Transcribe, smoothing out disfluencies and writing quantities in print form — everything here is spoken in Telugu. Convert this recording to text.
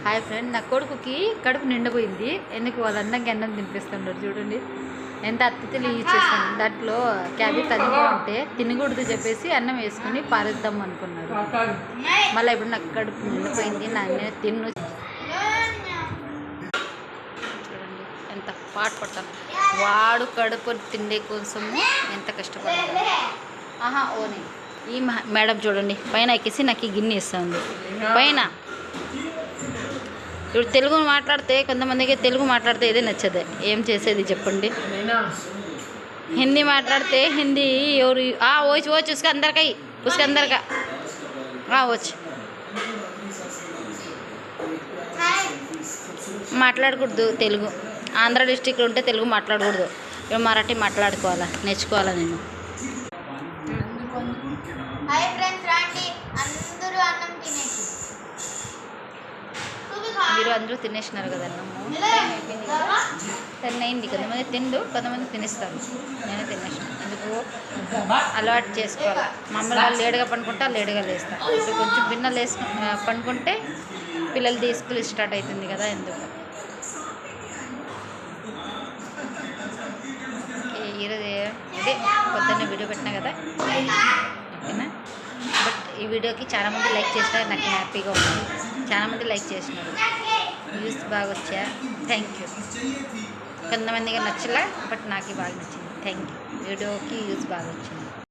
హాయ్ ఫ్రెండ్, నా కొడుకుకి కడుపు నిండిపోయింది. ఎందుకు వాళ్ళ అన్నకి అన్నం తినిపిస్తున్నారు చూడండి. ఎంత అతిథులు ఇచ్చేస్తాను. దాంట్లో క్యాబేజ్ తగ్గిగా ఉంటే తినకూడదు చెప్పేసి అన్నం వేసుకుని పారేద్దాం అనుకున్నారు. మళ్ళీ ఇప్పుడు నాకు కడుపు నిండిపోయింది, నేను తిన్ను. చూడండి ఎంత పాట పడతాను. వాడు కడుపు తిండే కోసము ఎంత కష్టపడాలి. ఓనే ఈ మేడం చూడండి పైన ఎక్కేసి నాకు ఈ గిన్నె ఇస్తుంది. పైన ఇప్పుడు తెలుగు మాట్లాడితే కొంతమందికి తెలుగు మాట్లాడితే ఇదే నచ్చదు. ఏం చేసేది చెప్పండి. హిందీ మాట్లాడితే హిందీ ఎవరు వచ్చి వచ్చి ఉసుక అందరికీ ఉసుక అందరికా వచ్చి మాట్లాడకూడదు తెలుగు. ఆంధ్ర డిస్టిక్లో ఉంటే తెలుగు మాట్లాడకూడదు. ఇప్పుడు మరాఠీ మాట్లాడుకోవాలా, నేర్చుకోవాలా నేను. హాయ్ ఫ్రెండ్స్, రండి అందరూ అన్నం తినేసి. మీరు అందరూ తినేసినారు కదా అన్నము. 10 అయింది. కొంతమంది తిండు, కొంతమంది తినేస్తారు. నేనే తినేసాను. ఎందుకు అలవాటు చేసుకోవాలి. మమ్మల్ని వాళ్ళు లేటుగా పండుకుంటే లేటుగా లేస్తాను. ఇప్పుడు కొంచెం భిన్నలు పండుకుంటే పిల్లలది స్కూల్ స్టార్ట్ అవుతుంది కదా, ఎందుకు. ఈరోజు ఇదే పొద్దున్నే వీడియో పెట్టినా కదా, ఓకేనా. బట్ ఈ వీడియోకి చాలామంది లైక్ చేసినారు, నాకు హ్యాపీగా ఉంది. చాలామంది లైక్ చేసినారు, వ్యూస్ బాగా వచ్చా. Thank you. కొంతమందిగా నచ్చలే, బట్ నాకు బాగా నచ్చింది. Thank you. వీడియోకి వ్యూస్ బాగా వచ్చింది.